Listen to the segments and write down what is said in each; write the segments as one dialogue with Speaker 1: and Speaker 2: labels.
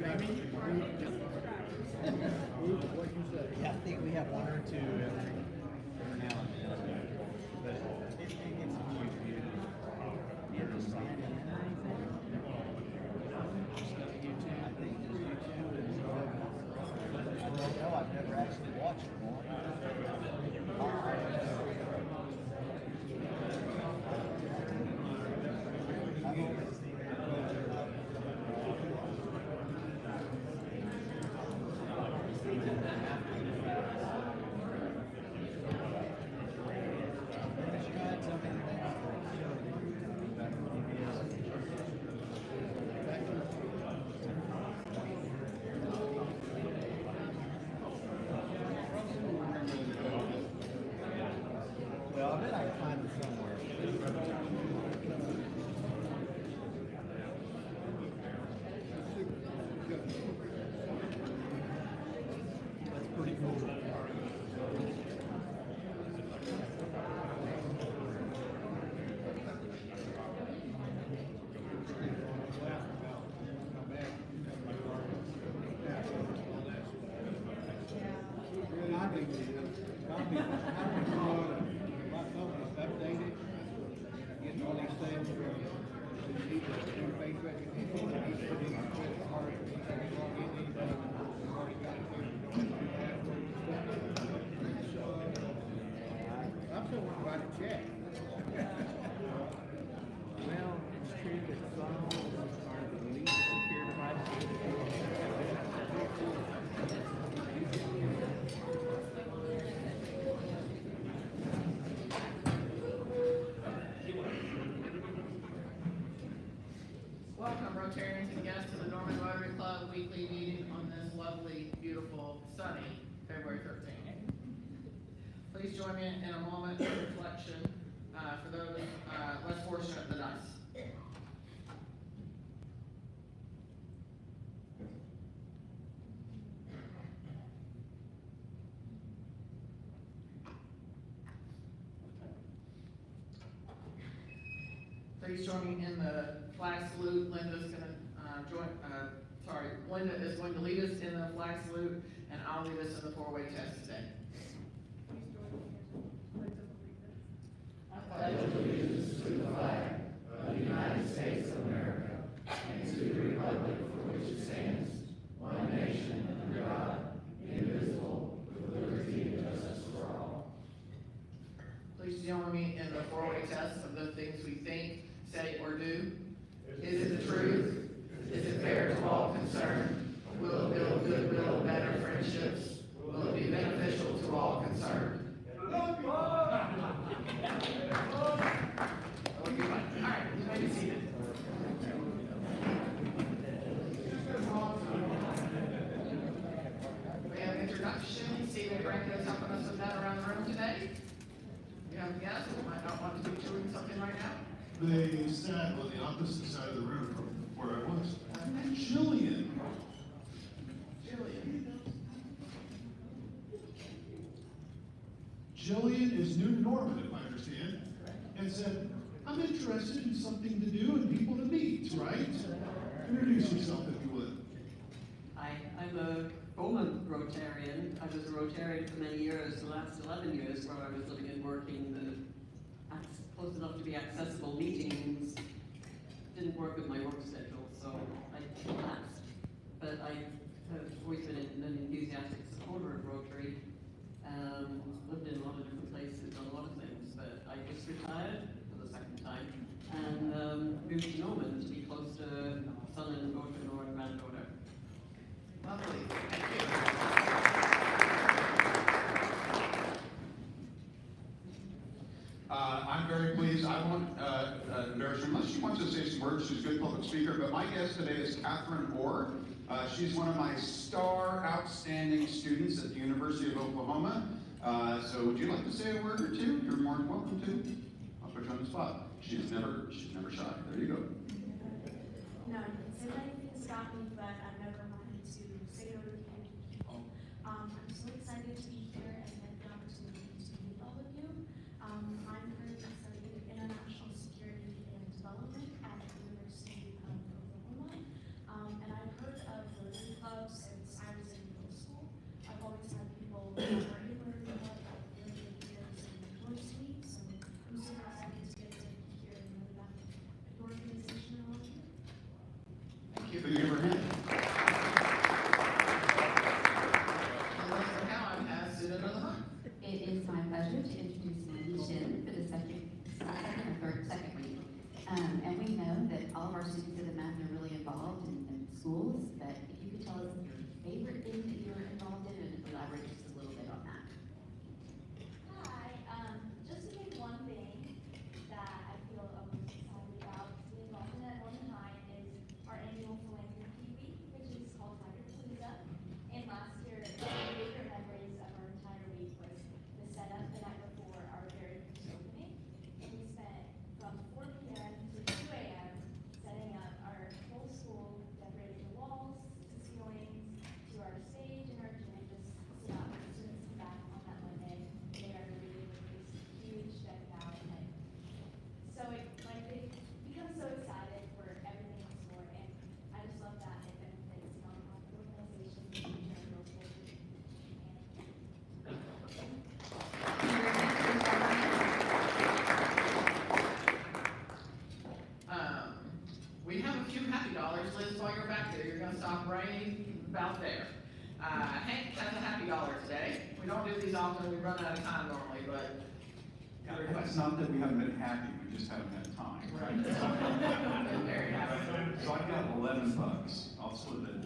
Speaker 1: Yeah, I think we have one or two every now and then, but it gets used. You ever sign in or anything? Just go to YouTube. I think there's YouTube and I don't know. I've never actually watched one. I've only seen it. Well, I bet I can find it somewhere. That's pretty cool.
Speaker 2: Updated, getting all these things from people doing face recognition, and he's putting in credit card, and he's log in anything, already got it there, you don't have password and stuff. So, I'm still want to write a check.
Speaker 1: Well, it's true that phones are the least secure devices.
Speaker 3: Welcome, Rotarians and guests, to the Norman Rotary Club weekly meeting on this lovely, beautiful, sunny February 13th. Please join me in a moment of reflection for those less fortunate than us. Please join me in the flag salute. Linda is going to lead us in the flag salute, and I'll lead us in the four-way test today.
Speaker 4: I pledge allegiance to the flag of the United States of America and to the republic for which it stands, one nation under God, indivisible, with liberty and justice for all.
Speaker 3: Please join me in the four-way test of the things we think, say, or do. Is it the truth? Is it fair to all concerned? Will it build goodwill, better friendships? Will it be beneficial to all concerned? All right, you may be seated. We have introductions. Stephen Franklin is helping us with that around the room today. You have a guest who might not want to be doing something right now.
Speaker 5: They sat on the opposite side of the room from where I was. Jillian. Jillian is new to Norman, if I understand, and said, I'm interested in something to do and people to meet, right? Introduce yourself if you would.
Speaker 6: Hi, I'm a former Rotarian. I was a Rotarian for many years, the last 11 years where I was living and working close enough to be accessible meetings. Didn't work with my work schedule, so I lapsed. But I have always been an enthusiastic supporter of Rotary. Lived in a lot of different places, done a lot of things, but I just retired for the second time and moved to Norman to be close to son and daughter-in-law and granddaughter.
Speaker 3: Lovely. Thank you.
Speaker 7: I'm very pleased. I won't embarrass her unless she wants to say some words. She's a good public speaker. But my guest today is Catherine Orr. She's one of my star outstanding students at the University of Oklahoma. So would you like to say a word or two? You're more than welcome to. I'll put you on the spot. She's never shy. There you go.
Speaker 8: No, I didn't say that anything to stop me, but I've never wanted to say no to people. I'm so excited to be here and get the opportunity to meet all of you. I'm currently studying international security and development at the University of Oklahoma. And I've heard of Rotary
Speaker 3: you.
Speaker 7: Could you give her a hand?
Speaker 3: Melissa Cowan as Student of the Month.
Speaker 9: It is my pleasure to introduce Mandy Shin for the second week. And we know that all of our students in the math are really involved in schools, but if you could tell us your favorite thing that you're involved in and elaborate just a little bit on that.
Speaker 8: Hi, just to name one thing that I feel most excited about to be involved in at one time is our annual philanthropy week, which is called Cybersecurity. And last year, one of my favorite memories of our entire week was the setup the night before our very first opening. And we spent from 4 p.m. to 2 a.m. setting up our whole school, decorating the walls to ceilings, to our stage and our gym, just so that when students come back on that Monday, they are greeted with this huge decked out and so they become so excited for everything in store, and I just love that it benefits nonprofit organizations and charitable schools.
Speaker 3: We have a few happy dollars. Liz, while you're back there, you're gonna stop right about there. Hank has a happy dollar today. We don't do these often, we run out of time normally, but.
Speaker 7: It's not that we haven't been happy, we just haven't had time.
Speaker 3: Right. Very happy.
Speaker 7: So I've got $11. I'll split it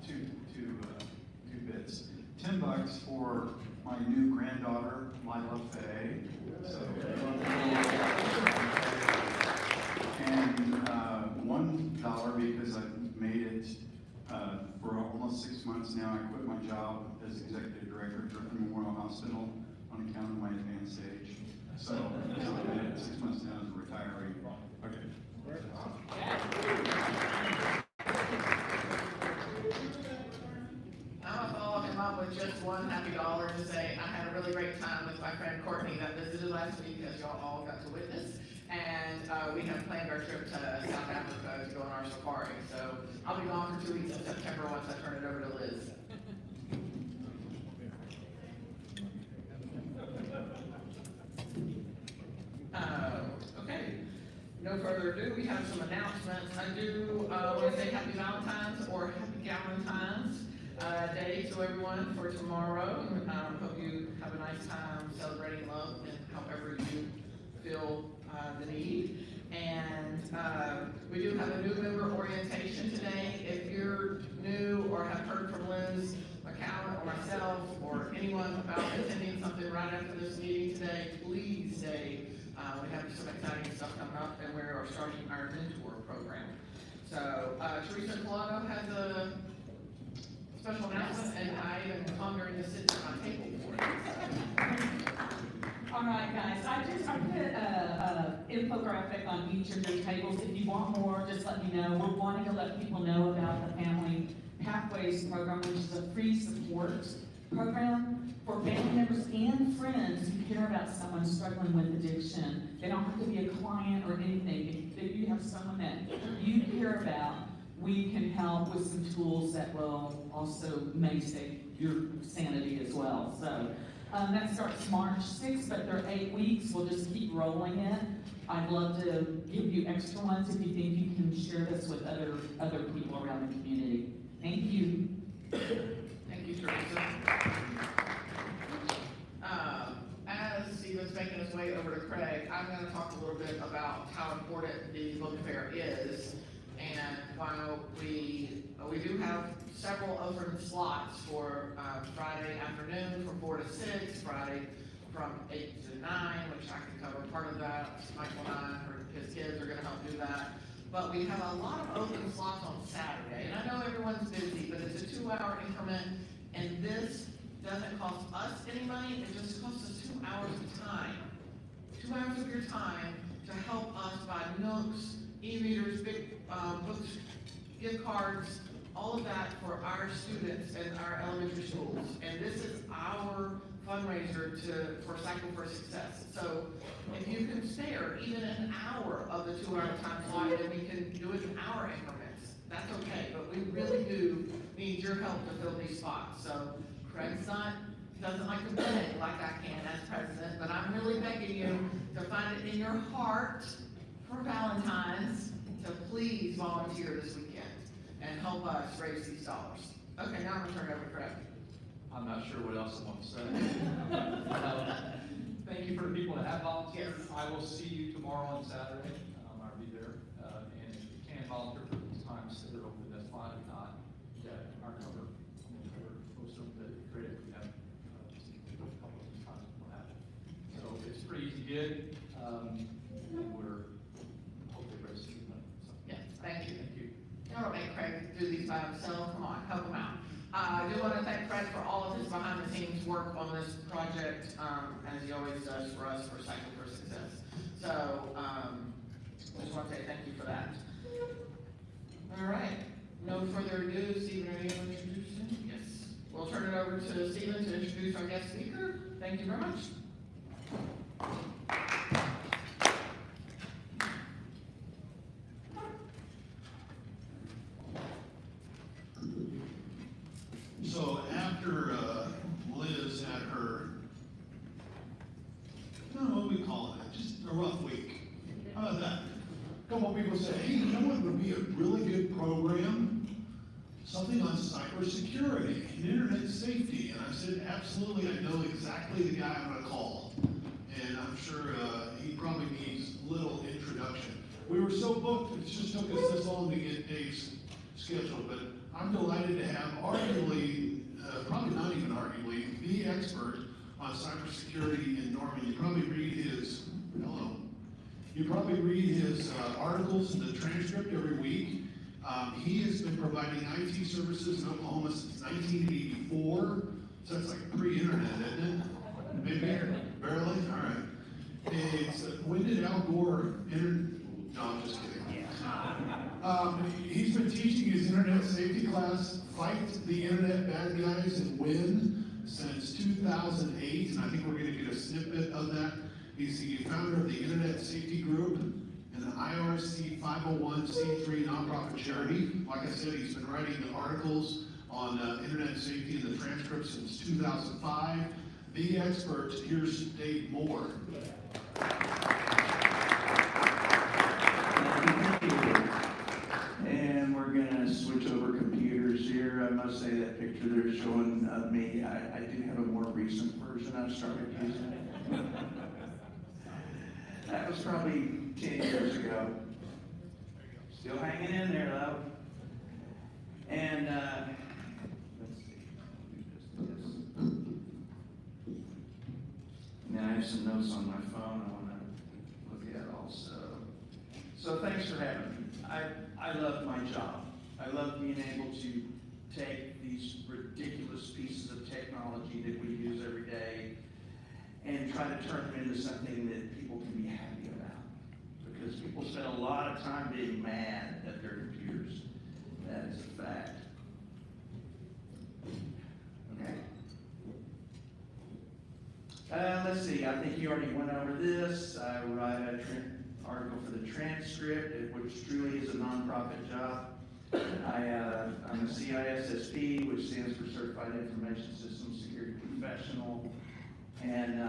Speaker 7: two bits. $10 for my new granddaughter, Lila Faye. So, and $1 because I've made it for almost 6 months now. I quit my job as executive director at Rotary Memorial Hospital on account of my advanced age. So I made it 6 months now as a retiree. Okay.
Speaker 3: I'm gonna follow him up with just one happy dollar to say, I had a really great time with my friend Courtney that visited last week, as y'all all got to witness. And we have planned our trip to South Africa to go on our safari. So I'll be gone for 2 weeks in September once I turn it over to Liz. Okay, no further ado, we have some announcements. I do want to say happy Valentine's or happy Galentine's Day to everyone for tomorrow. Hope you have a nice time celebrating love and however you feel the need. And we do have a new member orientation today. If you're new or have heard from Liz McCowan or myself or anyone about attending something right after this meeting today, please stay. We have some exciting stuff coming up, and we are starting our mentor program. So Teresa Collado has a special announcement, and I am pondering to sit at my table for it.
Speaker 10: All right, guys, I put a infographic on each of your tables. If you want more, just let me know. We're wanting to let people know about the Family Pathways program, which is a free support program for family members and friends who care about someone struggling with addiction. They don't have to be a client or anything. If you have someone that you care about, we can help with some tools that will also may save your sanity as well. So that starts March 6th, but they're 8 weeks. We'll just keep rolling it. I'd love to give you extra ones if you think you can share this with other people around the community. Thank you.
Speaker 3: Thank you, Teresa. As Stephen's making his way over to Craig, I'm going to talk a little bit about how important the book fair is. And while we do have several open slots for Friday afternoon from 4 to 6, Friday from 8 to 9, which I can cover part of that. Michael and I, or his kids, are going to help do that. But we have a lot of open slots on Saturday. And I know everyone's busy, but it's a 2-hour increment. And this doesn't cost us any money. It just costs us 2 hours of time. 2 hours of your time to help us buy Nooks, e-readers, big books, gift cards, all of that for our students in our elementary schools. And this is our fundraiser for Cycle for Success. So if you can spare even an hour of the 2 hour time slot, and we can do it in hour increments, that's okay. But we really do need your help to fill these spots. So Craig's doesn't like to beg like I can as president, but I'm really begging you to find it in your heart for Valentine's to please volunteer this weekend and help us raise these dollars. Okay, now I'm gonna turn it over to Craig.
Speaker 11: I'm not sure what else I want to say. Thank you for the people that have volunteered.
Speaker 3: Yes.
Speaker 11: I will see you tomorrow and Saturday. I'll be there. And if you can volunteer for these times that are open, that's fine. If not, yeah, our cover, I'm going to cover most of the credit we have. A couple of these times we'll have it. So it's a pretty easy gig. And we're hopefully raising money. So,
Speaker 3: Yes, thank you.
Speaker 11: Thank you.
Speaker 3: Don't make Craig do these by himself, come on, help him out. I do want to thank Craig for all of his behind-the-scenes work on this project, as he always does for us for Cycle for Success. So, I just want to say thank you for that. All right, no further ado, Stephen, are you going to introduce him? Yes. We'll turn it over to Stephen to introduce our guest speaker. Thank you very much.
Speaker 5: So after Liz had her, I don't know what we call it, just a rough week. How about that? A couple people said, hey, you know what would be a really good program? Something on cybersecurity and internet safety. And I said, absolutely, I know exactly the guy I'm gonna call. And I'm sure he probably needs a little introduction. We were so booked, it just took us this long to get dates scheduled, but I'm delighted to have arguably, probably not even arguably, the expert on cybersecurity in Norman. You probably read his, hello, you probably read his articles in the transcript every week. He has been providing IT services in Oklahoma since 1984, so that's like pre-internet, isn't it? Maybe, barely, all right. It's, when did Al Gore no, I'm just kidding. He's been teaching his internet safety class, Fight the Internet Bad Guys and Win, since 2008, and I think we're gonna get a snippet of that. He's the founder of the Internet Safety Group and the IRC 501c3 nonprofit charity. Like I said, he's been writing the articles on internet safety in the transcript since 2005. The expert, here's Dave Moore.
Speaker 12: And we're gonna switch over computers here. I must say that picture they're showing of me, I do have a more recent version I've started using. That was probably 10 years ago. Still hanging in there though. And, let's see, now I have some notes on my phone I wanna look at also. So thanks for having me. I love my job. I love being able to take these ridiculous pieces of technology that we use every day and try to turn them into something that people can be happy about. Because people spend a lot of time being mad at their computers. That is a fact. Okay. Let's see, I think you already went over this. I write an article for the transcript, which truly is a nonprofit job. I'm a CISSP, which stands for Certified Information Systems Security Professional. And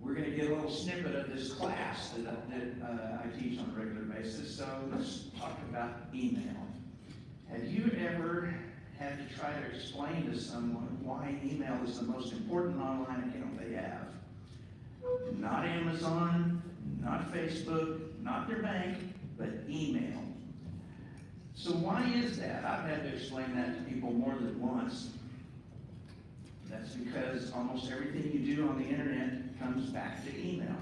Speaker 12: we're going to get a little snippet of this class that I teach on a regular basis. So let's talk about email. Have you ever had to try to explain to someone why email is the most important online account they have? Not Amazon, not Facebook, not their bank, but email. So why is that? I've had to explain that to people more than once. That's because almost everything you do on the internet comes back to email.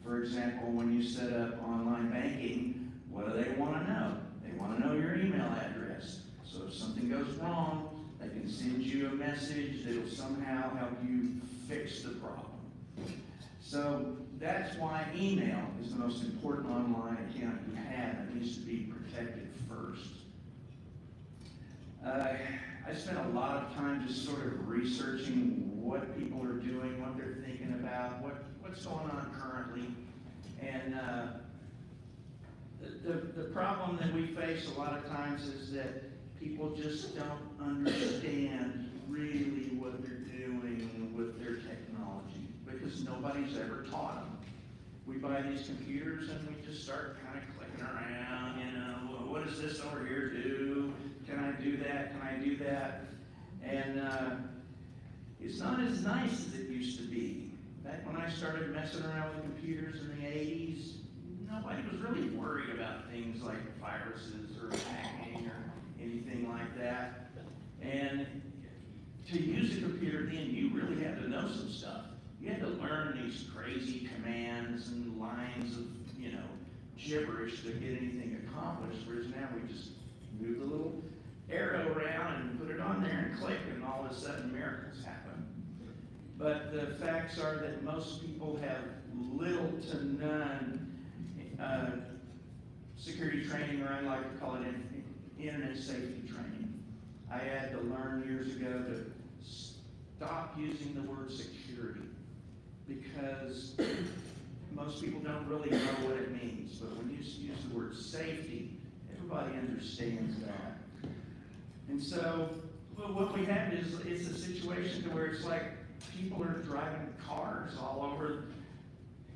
Speaker 12: For example, when you set up online banking, what do they want to know? They want to know your email address. So if something goes wrong, they can send you a message that will somehow help you fix the problem. So that's why email is the most important online account you have. It needs to be protected first. I spent a lot of time just sort of researching what people are doing, what they're thinking about, what's going on currently. And the problem that we face a lot of times is that people just don't understand really what they're doing with their technology because nobody's ever taught them. We buy these computers and we just start kind of clicking around, you know, what does this over here do? that. And it's not as nice as it used to be. Back when I started messing around with computers in the 80s, nobody was really worried about things like viruses or hacking or anything like that. And to use a computer then, you really had to know some stuff. You had to learn these crazy commands and lines of, gibberish to get anything accomplished, whereas now we just move the little arrow around and put it on there and click, and all of a sudden miracles happen. But the facts are that most people have little to none security training, or I like to call it internet safety training. I had to learn years ago to stop using the word security, because most people don't really know what it means. But when you use the word safety, everybody understands that. And so what we have is it's a situation to where it's like people are driving cars all over,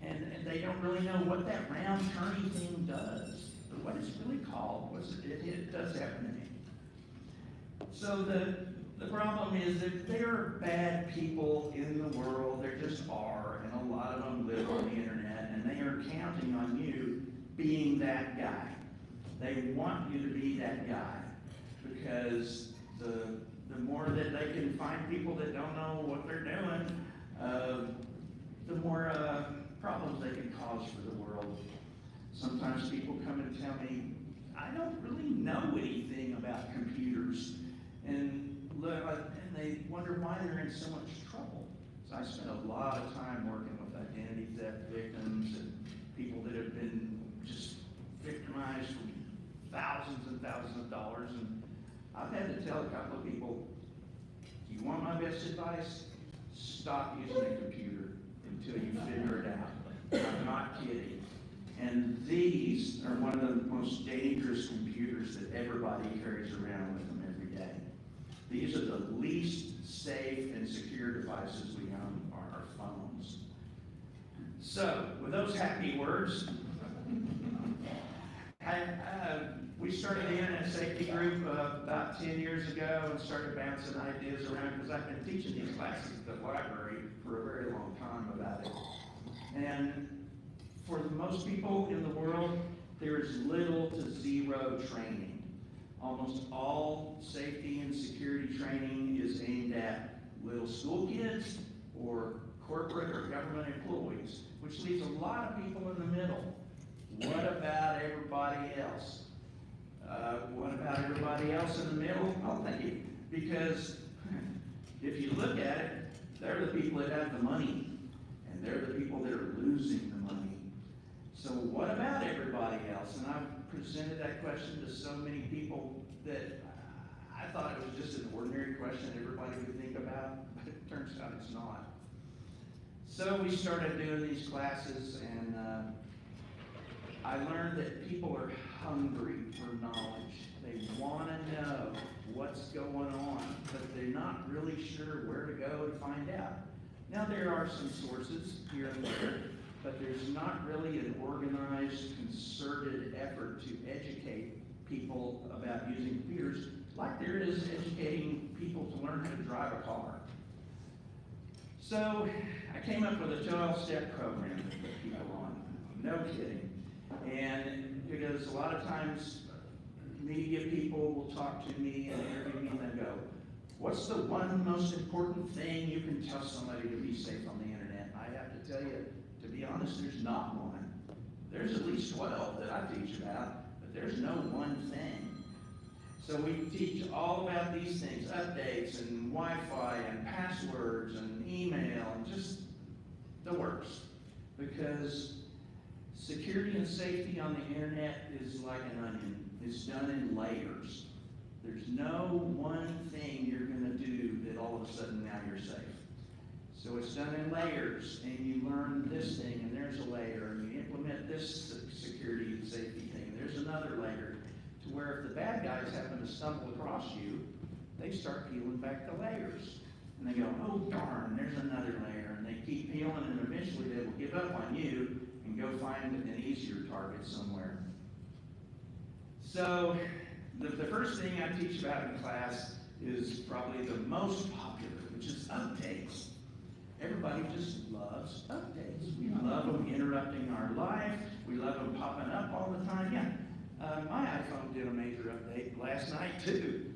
Speaker 12: and they don't really know what that round turny thing does, or what it's really called. It does happen to me. So the problem is that there are bad people in the world. There just are, and a lot of them live on the internet, and they are counting on you being that guy. They want you to be that guy, because the more that they can find people that don't know what they're doing, the more problems they can cause for the world. Sometimes people come and tell me, I don't really know anything about computers, and they wonder why they're in so much trouble. So I spent a lot of time working with identity theft victims and people that have been just victimized for thousands and thousands of dollars. And I've had to tell a couple of people, you want my best advice? Stop using a computer until you figure it out. I'm not kidding. And these are one of the most dangerous computers that everybody carries around with them every day. These are the least safe and secure devices we own, are our phones. So, with those happy words, we started the Internet Safety Group about 10 years ago and started bouncing ideas around, because I've been teaching these classes at the library for a very long time about it. And for most people in the world, there is little to zero training. Almost all safety and security training is aimed at little school kids or corporate or government employees, which leaves a lot of people in the middle. What about everybody else? What about everybody else in the middle? I'll tell you, because if you look at it, they're the people that have the money, and they're the people that are losing the money. So what about everybody else? And I've presented that question to so many people that I thought it was just an ordinary question everybody would think about, but it turns out it's not. So we started doing these classes, and I learned that people are hungry for knowledge. They want to know what's going on, but they're not really sure where to go to find out. Now, there are some sources here and there, but there's not really an organized, concerted effort to educate people about using computers like there is educating people to learn how to drive a car. So I came up with a 12-step program to put people on. No kidding. And because a lot of times media people will talk to me and interview me, and they go, what's the one most important thing you can tell somebody to be safe on the internet? And I have to tell you, to be honest, there's not one. There's at least 12 that I teach about, but there's no one thing. So we teach all about these things, updates and Wi-Fi and passwords and email and just the works. Because security and safety on the internet is like an onion. It's done in layers. There's no one thing you're going to do that all of a sudden now you're safe. So it's done in layers, and you learn this thing, and there's a layer, and you implement this security and safety thing, and there's another layer, to where if the bad guys happen to stumble across you, they start peeling back the layers. And they go, oh darn, there's another layer, and they keep peeling, and eventually they will give up on you and go find an easier target somewhere. So the first thing I teach about in class is probably the most popular, which is updates. Everybody just loves updates. We love them interrupting our life. We love them popping up all the time. Yeah, my iPhone did a major update last night too.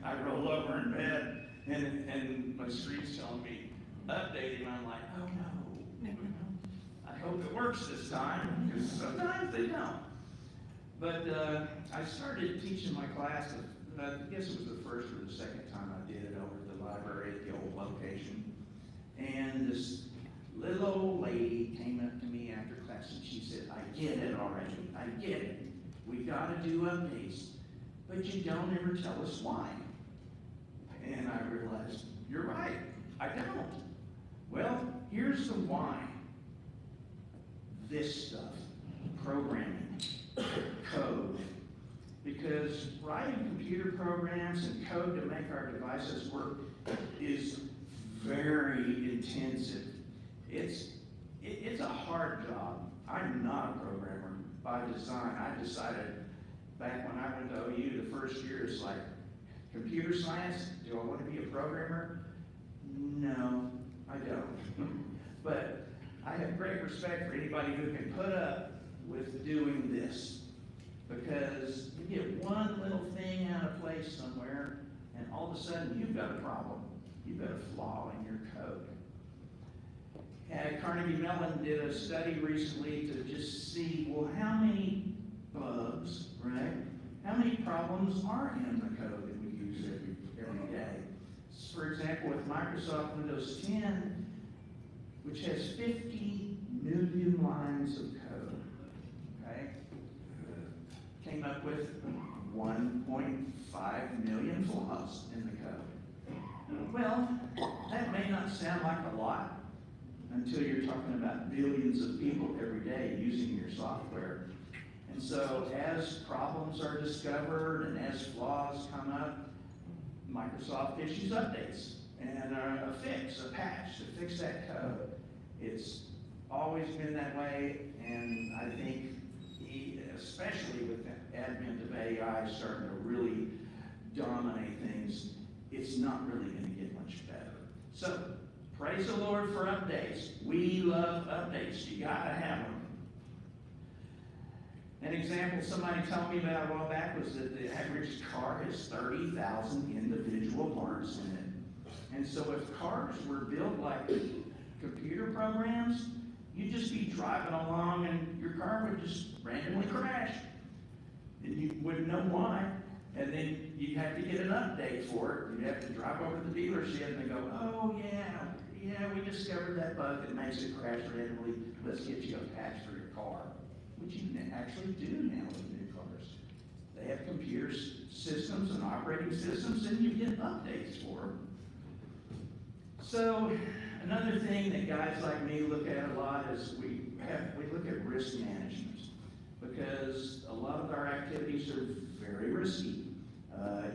Speaker 12: I roll over in bed and my screen's telling me updating. I'm like, oh no. I hope it works this time, because sometimes they don't. But I started teaching my class, I guess it was the first or the second time I did it over at the library at the old location. And this little old lady came up to me after class and she said, I get it already, I get it. We gotta do updates, but you don't ever tell us why. And I realized, you're right, I don't. Well, here's the why. This stuff, programming, code. Because writing computer programs and code to make our devices work is very intensive. It's a hard job. I'm not a programmer by design. I decided back when I went to OU the first year, it's like, computer science, do I want to be a programmer? No, I don't. But I have great respect for anybody who can put up with doing this. Because you get one little thing out of place somewhere, and all of a sudden you've got a problem. You've got a flaw in your code. Carnegie Mellon did a study recently to just see, well, how many bugs, right? How many problems are in the code that we use every day? For example, with Microsoft Windows 10, which has 50 million lines of code, okay? Came up with 1.5 million flaws in the code. Well, that may not sound like a lot until you're talking about billions of people every day using your software. And so as problems are discovered and as flaws come up, Microsoft issues updates and a fix, a patch to fix that code. It's always been that way, and I think especially with the advent of AI starting to really dominate things, it's not really going to get much better. So, praise the Lord for updates. We love updates. You gotta have them. An example somebody told me about a while back was that the average car has 30,000 individual parts in it. And so if cars were built like computer programs, you'd just be driving along and your car would just randomly crash. And you wouldn't know why. And then you'd have to get an update for it. You'd have to drive over to the dealership and they go, oh yeah, we discovered that bug that makes it crash randomly. Let's get you a patch for your car. Which you can actually do now with new cars. They have computer systems and operating systems and you get updates for them. So another thing that guys like me look at a lot is we look at risk management, because a lot of our activities are very risky.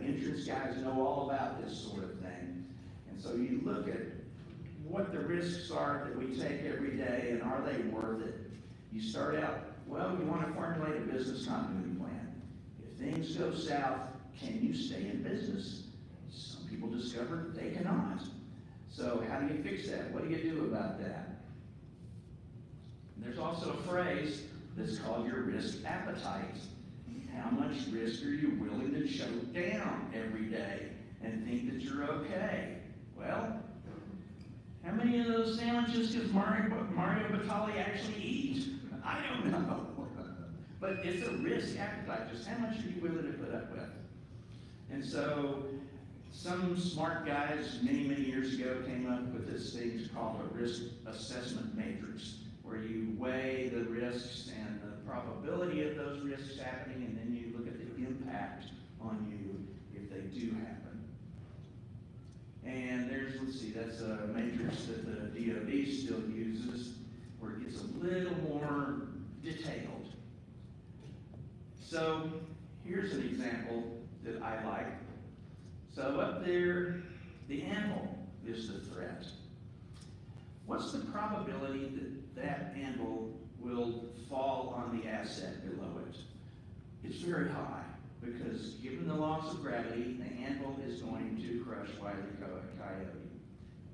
Speaker 12: Insurance guys know all about this sort of thing. And so you look at what the risks are that we take every day and are they worth it? You start out, well, you want to formulate a business continuity plan. If things go south, can you stay in business? Some people discover that they cannot. So how do you fix that? What do you do about that? And there's also a phrase that's called your risk appetite. How much risk are you willing to choke down every day and think that you're okay? Well, how many of those sandwiches does Mario Batali actually eat? I don't know. But it's a risk appetite. Just how much are you willing to put up with? And so some smart guys many years ago came up with this thing called a risk assessment matrix, where you weigh the risks and the probability of those risks happening, and then you look at the impact on you if they do happen. And there's, let's see, that's a matrix that the DoD still uses, where it gets a little more detailed. So here's an example that I like. So up there, the anvil is the threat. What's the probability that that anvil will fall on the asset below it? It's very high. because given the laws of gravity, the anvil is going to crush Wile E. Coyote.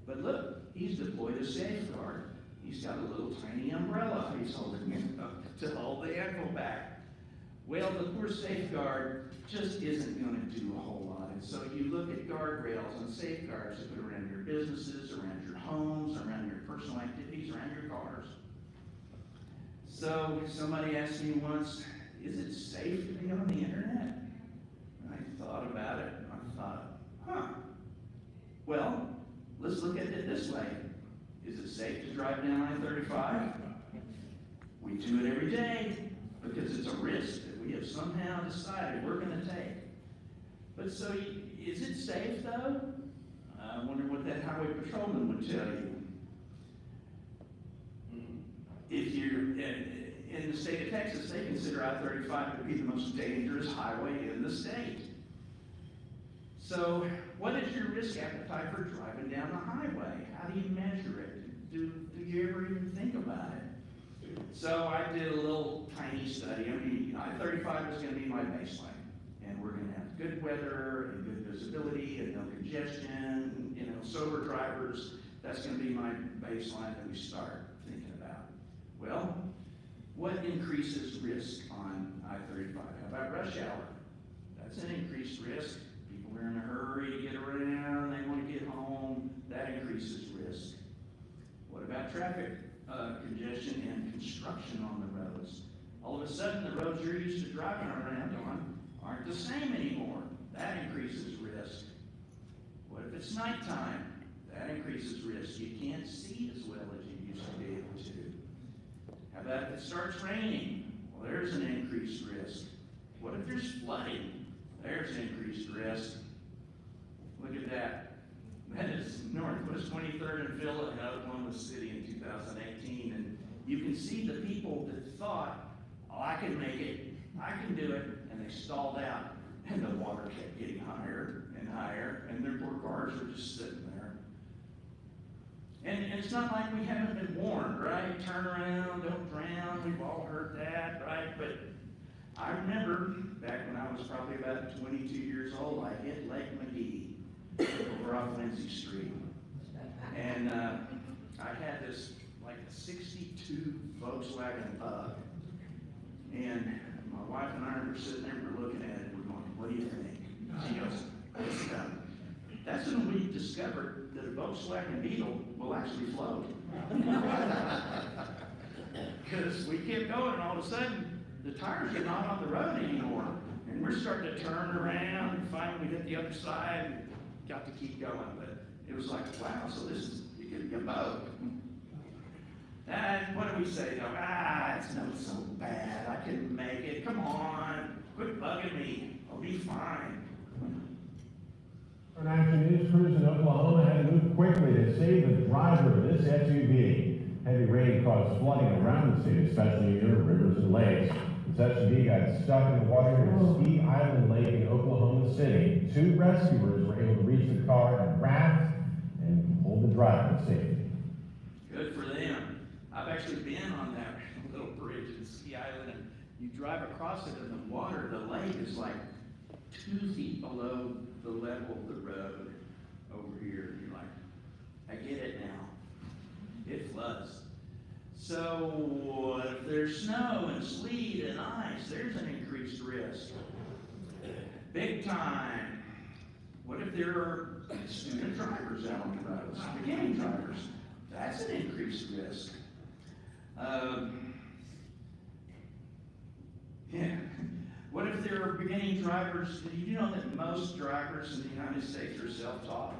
Speaker 12: But look, he's deployed a safeguard. He's got a little tiny umbrella he's holding to hold the anvil back. Well, the poor safeguard just isn't going to do a whole lot. And so you look at guardrails and safeguards to put around your businesses, around your homes, around your personal activities, around your cars. So somebody asked me once, is it safe to be on the internet? And I thought about it, and I thought, well, let's look at it this way. Is it safe to drive down I-35? We do it every day because it's a risk that we have somehow decided we're going to take. But so, is it safe though? I wonder what that highway patrolman would tell you. If you're in the state of Texas, they consider I-35 to be the most dangerous highway in the state. So, what is your risk appetite for driving down the highway? How do you measure it? Do you ever even think about it? So I did a little tiny study. I mean, I-35 is going to be my baseline. And we're going to have good weather and good visibility and no congestion, sober drivers. That's going to be my baseline that we start thinking about. Well, what increases risk on I-35? How about rush hour? That's an increased risk. People are in a hurry to get around, they want to get home. That increases risk. What about traffic congestion and construction on the roads? All of a sudden, the roads you're used to driving around on aren't the same anymore. That increases risk. What if it's nighttime? That increases risk. You can't see as well as you used to be able to. How about if it starts raining? Well, there's an increased risk. What if there's flooding? There's increased risk. Look at that. That is Northwest 23rd and Phil in Oklahoma City in 2018. And you can see the people that thought, oh, I can make it, I can do it, and they stalled out. And the water kept getting higher and higher, and their poor cars were just sitting there. And it's not like we haven't been warned, right? Turn around, don't drown, we've all heard that, right? But I remember back when I was probably about 22 years old, I hit Lake McGee over off Lindsay Street. And I had this, like a 62 Volkswagen Bug. And my wife and I were sitting there, we're looking at it, we're going, what do you think? She goes, that's when we discovered that a Volkswagen Beetle will actually float. Because we kept going, and all of a sudden, the tires are not on the road anymore. And we're starting to turn around, and finally we hit the other side, and got to keep going. But it was like, wow, so this is, you could be a boat. And what do we say though? It's not so bad, I can make it, come on, quit bugging me, I'll be fine.
Speaker 13: An action news crews in Oklahoma had to move quickly to save the driver of this SUV. Heavy rain caused flooding around the state, especially near rivers and lakes. This SUV got stuck in the water near Ski Island Lake in Oklahoma City. 2 rescuers were able to reach the car and raft and hold the driver to safety.
Speaker 12: Good for them. I've actually been on that little bridge in Ski Island, and you drive across it, and the water, the lake is like 2 feet below the level of the road over here. You're like, I get it now. It floods. So what if there's snow and sleet and ice? There's an increased risk. Big time. What if there are student drivers out on the roads, beginning drivers? That's an increased risk. What if there are beginning drivers? Did you know that most drivers in the United States are self-taught?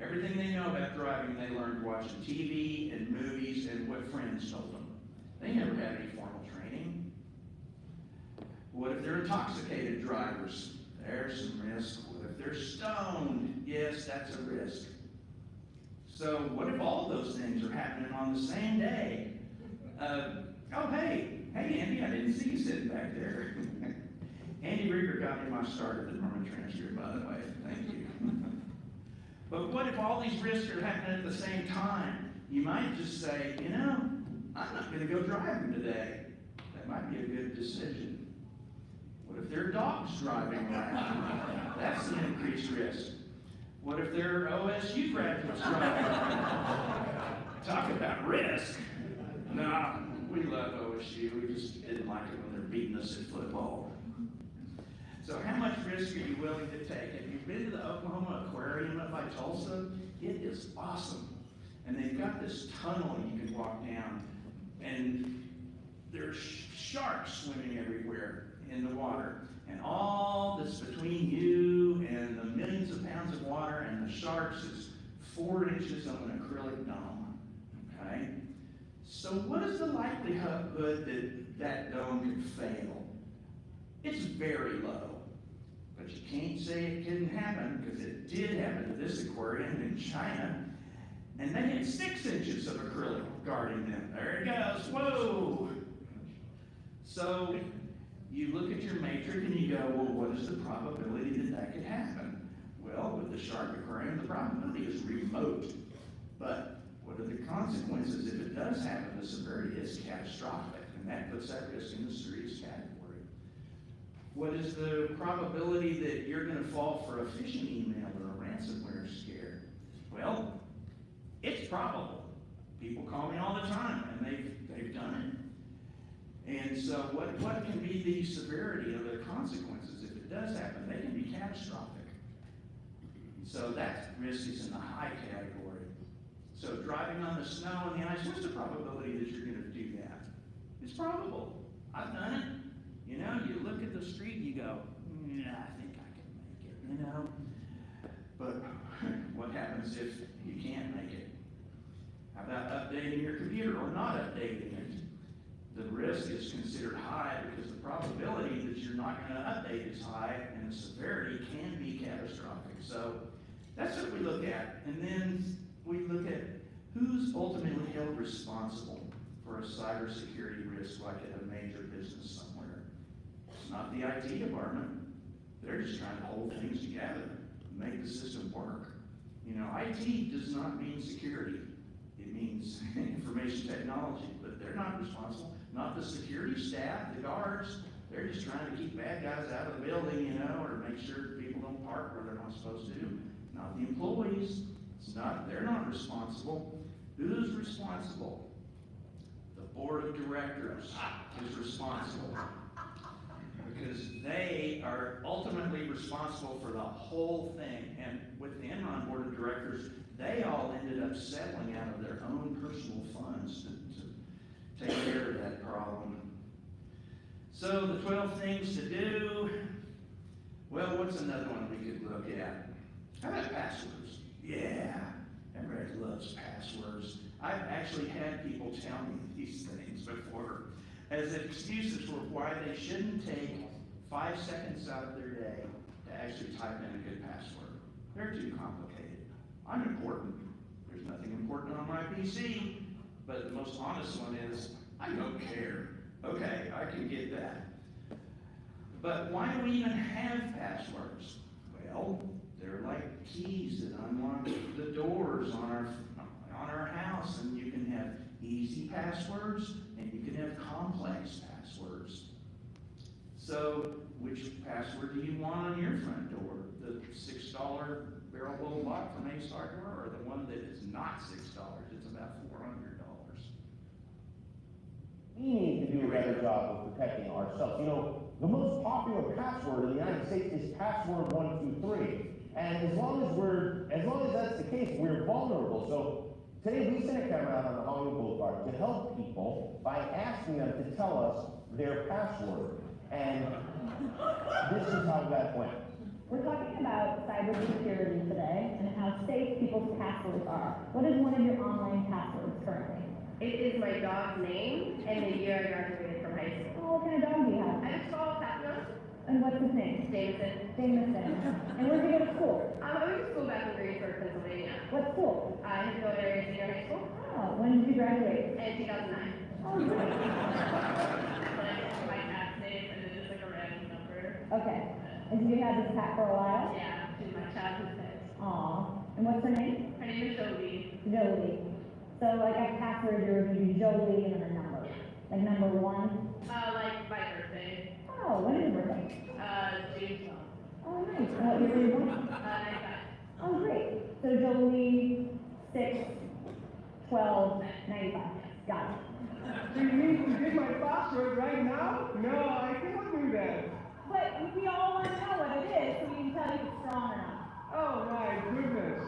Speaker 12: Everything they know about driving, they learned watching TV and movies and what friends told them. They never had any formal training. What if they're intoxicated drivers? There's some risk. What if they're stoned? Yes, that's a risk. So what if all those things are happening on the same day? Hey, Andy, I didn't see you sitting back there. Andy Rieger got me my start at the Norman Transcript, by the way. Thank you. But what if all these risks are happening at the same time? You might just say, I'm not going to go driving today. That might be a good decision. What if there are dogs driving around? That's an increased risk. What if there are OSU graduates driving around? Talk about risk. Nah, we love OSU. We just didn't like it when they're beating us at football. So how much risk are you willing to take? Have you been to the Oklahoma Aquarium up by Tulsa? It is awesome. And they've got this tunnel you can walk down, and there's sharks swimming everywhere in the water. And all that's between you and the millions of pounds of water and the sharks is 4 inches of an acrylic dome, okay? So what is the likelihood that that dome could fail? It's very low. But you can't say it couldn't happen, because it did happen to this aquarium in China. And they had 6 inches of acrylic guarding them. There it goes, whoa! So you look at your matrix and you go, well, what is the probability that that could happen? Well, with the shark aquarium, the probability is remote. But what are the consequences if it does happen? The severity is catastrophic, and that puts that risk in the serious category. What is the probability that you're going to fall for a phishing email or a ransomware scare? Well, it's probable. People call me all the time, and they've done it. And so what can be the severity of the consequences if it does happen? They can be catastrophic. So that risk is in the high category. So driving on the snow and the ice, what's the probability that you're going to do that? It's probable. I've done it. You know, you look at the street and you go, I think I can make it, you know? But what happens if you can't make it? How about updating your computer or not updating it? The risk is considered high because the probability that you're not going to update is high, and the severity can be catastrophic. So that's what we look at. And then we look at who's ultimately held responsible for a cybersecurity risk like at a major business somewhere. It's not the IT department. They're just trying to hold things together, make the system work. You know, IT does not mean security. It means information technology, but they're not responsible. Not the security staff, the guards. They're just trying to keep bad guys out of the building, you know, or make sure people don't park where they're not supposed to. Not the employees. They're not responsible. Who's responsible? The board of directors is responsible, because they are ultimately responsible for the whole thing. And with the Enron board of directors, they all ended up settling out of their own personal funds to take care of that problem. So the 12 things to do. Well, what's another one we could look at? How about passwords? Yeah, everybody loves passwords. I've actually had people tell me these things before as excuses for why they shouldn't take 5 seconds out of their day to actually type in a good password. They're too complicated. I'm important. There's nothing important on my PC. But the most honest one is, I don't care. Okay, I can get that. But why do we even have passwords? Well, they're like keys that unlock the doors on our house, and you can have easy passwords and you can have complex passwords. So which password do you want on your front door? The $6 barrel bowl lock from Ace Hardware, or the one that is not $6? It's about $400.
Speaker 13: We need to do a better job of protecting ourselves. You know, the most popular password in the United States is password 123. And as long as that's the case, we're vulnerable. So today we sent a camera out on the Hollywood Boulevard to help people by asking them to tell us their password. And this is how that went.
Speaker 14: We're talking about cybersecurity today and how safe people's passwords are. What is one of your online passwords currently?
Speaker 15: It is my dog's name and the year I graduated from high school.
Speaker 14: Oh, what kind of dog do you have?
Speaker 15: I have a tall Papillon.
Speaker 14: And what's his name?
Speaker 15: Jameson.
Speaker 14: Jameson. And where did you go to school?
Speaker 15: I went to school back in Greensburg, Pennsylvania.
Speaker 14: What school?
Speaker 15: Hill Area Senior High School.
Speaker 14: Oh, when did you graduate?
Speaker 15: In 2009.
Speaker 14: Oh, great.
Speaker 15: My cat's name, and it is like a random number.
Speaker 14: Okay. And you had this cat for a while?
Speaker 15: Yeah, she's my childhood pet.
Speaker 14: Aw. And what's her name?
Speaker 15: Her name is Jolie.
Speaker 14: Jolie. So like a password, you're going to do Jolie and then a number.
Speaker 15: Yeah.
Speaker 14: Like number 1?
Speaker 15: Like my birthday.
Speaker 14: Oh, when is your birthday?
Speaker 15: June 12th.
Speaker 14: Oh, nice. And what year were you born?
Speaker 15: 95.
Speaker 14: Oh, great. So Jolie, 6, 12, 95. Got it.
Speaker 2: Do you need to get my password right now? No, I cannot do that.
Speaker 14: But we all want to know what it is so we can tell you if it's strong or not.
Speaker 2: Oh my goodness.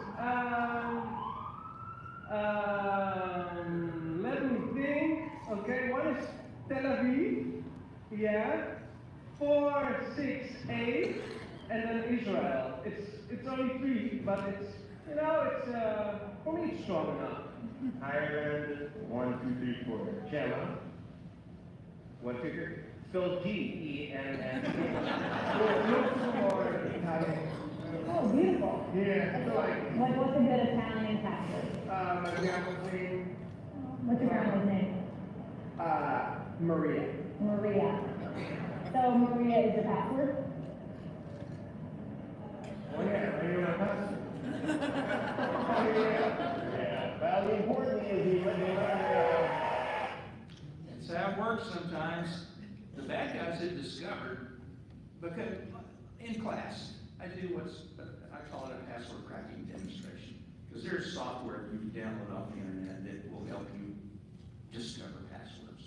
Speaker 2: Let me think. Okay, one is Tel Aviv. Yeah. 4, 6, 8, and then Israel. It's only 3, but it's for me it's strong enough.
Speaker 13: Ireland, 1, 2, 3, 4. Gemma. 1, 2, 3. Spelled G-E-N-N.
Speaker 2: More Italian.
Speaker 14: Oh, beautiful.
Speaker 2: Yeah, so
Speaker 14: What's a good Italian password?
Speaker 2: my grandma's name,
Speaker 14: What's your grandma's name?
Speaker 2: Maria.
Speaker 14: Maria. So Maria is your password?
Speaker 13: Oh yeah, right here on my password. Yeah. Well, the important thing is they learn
Speaker 12: It's how it works sometimes. The bad guys have discovered, because in class, I do I call it a password cracking demonstration. Because there's software you can download off the internet that will help you discover passwords.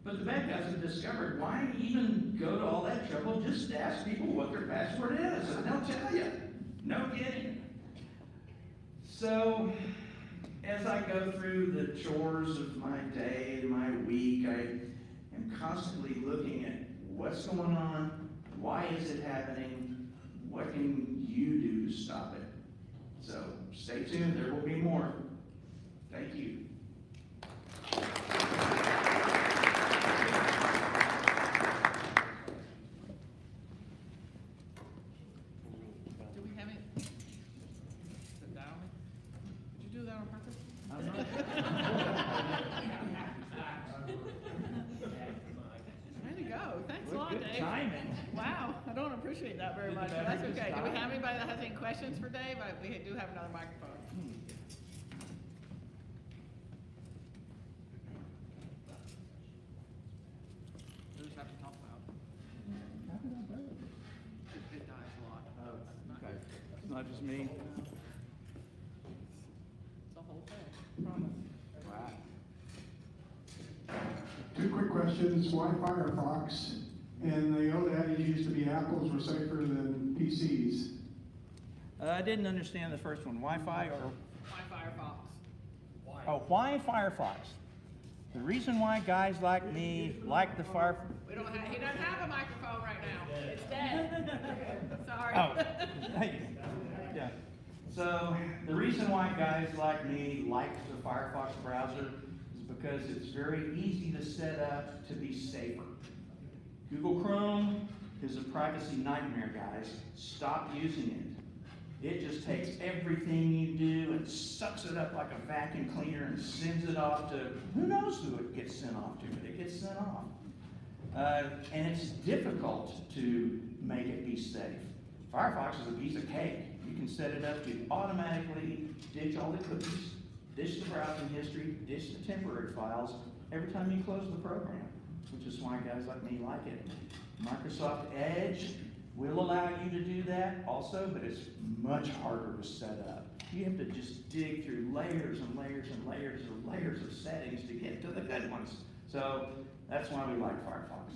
Speaker 12: But the bad guys have discovered, why even go to all that trouble just to ask people what their password is, and they'll tell you. No kidding. So, as I go through the chores of my day and my week, I am constantly looking at what's going on, why is it happening, what can you do to stop it? So, stay tuned, there will be more. Thank you.
Speaker 3: Do we have any? Sit down. Did you do that on purpose? Way to go. Thanks a lot, Dave.
Speaker 1: Timing.
Speaker 3: Wow, I don't appreciate that very much, but that's okay. Do we have anybody that has any questions for Dave? We do have another microphone. Who's have to talk about? It dies a lot.
Speaker 1: Oh, okay. It's not just me.
Speaker 3: It's the whole thing, promise.
Speaker 1: Wow.
Speaker 16: Two quick questions. Why Firefox? And the old adage used to be apples were safer than PCs.
Speaker 1: I didn't understand the first one. Wi-Fi or?
Speaker 3: Why Firefox?
Speaker 1: Oh, why Firefox? The reason why guys like me like the Fire.
Speaker 3: He doesn't have a microphone right now. It's dead. Sorry.
Speaker 1: Oh, hey. Yeah.
Speaker 12: So, the reason why guys like me like the Firefox browser is because it's very easy to set up to be safer. Google Chrome is a privacy nightmare, guys. Stop using it. It just takes everything you do and sucks it up like a vacuum cleaner and sends it off to, who knows who it gets sent off to, but it gets sent off. And it's difficult to make it be safe. Firefox is a piece of cake. You can set it up to automatically ditch all the cookies, ditch the browsing history, ditch the temporary files every time you close the program, which is why guys like me like it. Microsoft Edge will allow you to do that also, but it's much harder to set up. You have to just dig through layers and layers and layers and layers of settings to get to the good ones. So that's why we like Firefox.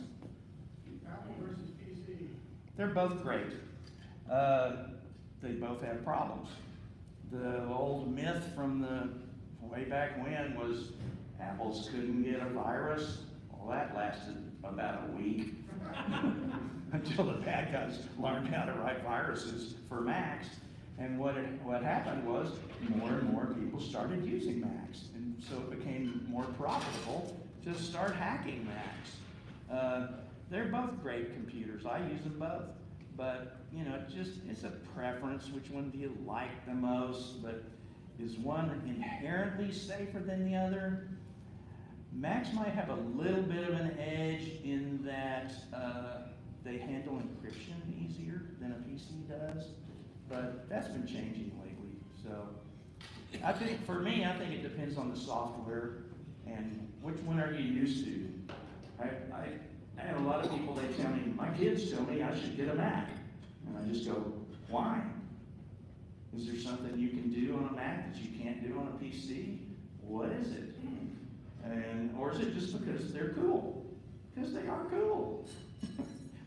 Speaker 16: Apple versus PC.
Speaker 1: They're both great. They both have problems. The old myth from the way back when was apples couldn't get a virus. Well, that lasted about a week until the bad guys learned how to write viruses for Macs. And what happened was more and more people started using Macs. And so it became more profitable to start hacking Macs. They're both great computers. I use them both. But, you know, it's a preference. Which one do you like the most? But is one inherently safer than the other? Macs might have a little bit of an edge in that they handle encryption easier than a PC does. But that's been changing lately. So I think, for me, I think it depends on the software and which one are you used to.
Speaker 12: I have a lot of people, they tell me, my kids tell me I should get a Mac. And I just go, why? Is there something you can do on a Mac that you can't do on a PC? What is it? Or is it just because they're cool? Because they are cool.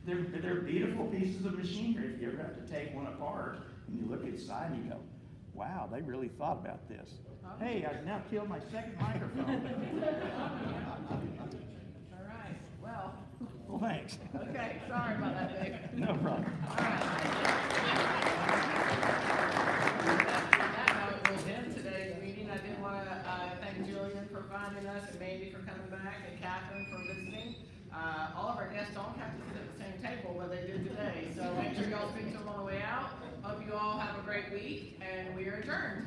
Speaker 12: They're beautiful pieces of machinery. If you ever have to take one apart and you look inside and you go, wow, they really thought about this. Hey, I've now killed my second microphone.
Speaker 3: All right, well.
Speaker 12: Well, thanks.
Speaker 3: Okay, sorry about that, Dave.
Speaker 12: No problem.
Speaker 3: All right. On that note, we'll end today's meeting. I did want to thank Julian for finding us, and Mandy for coming back, and Catherine for visiting. All of our guests don't have to sit at the same table, but they did today. So make sure y'all speak to them on the way out. Hope you all have a great week, and we are adjourned.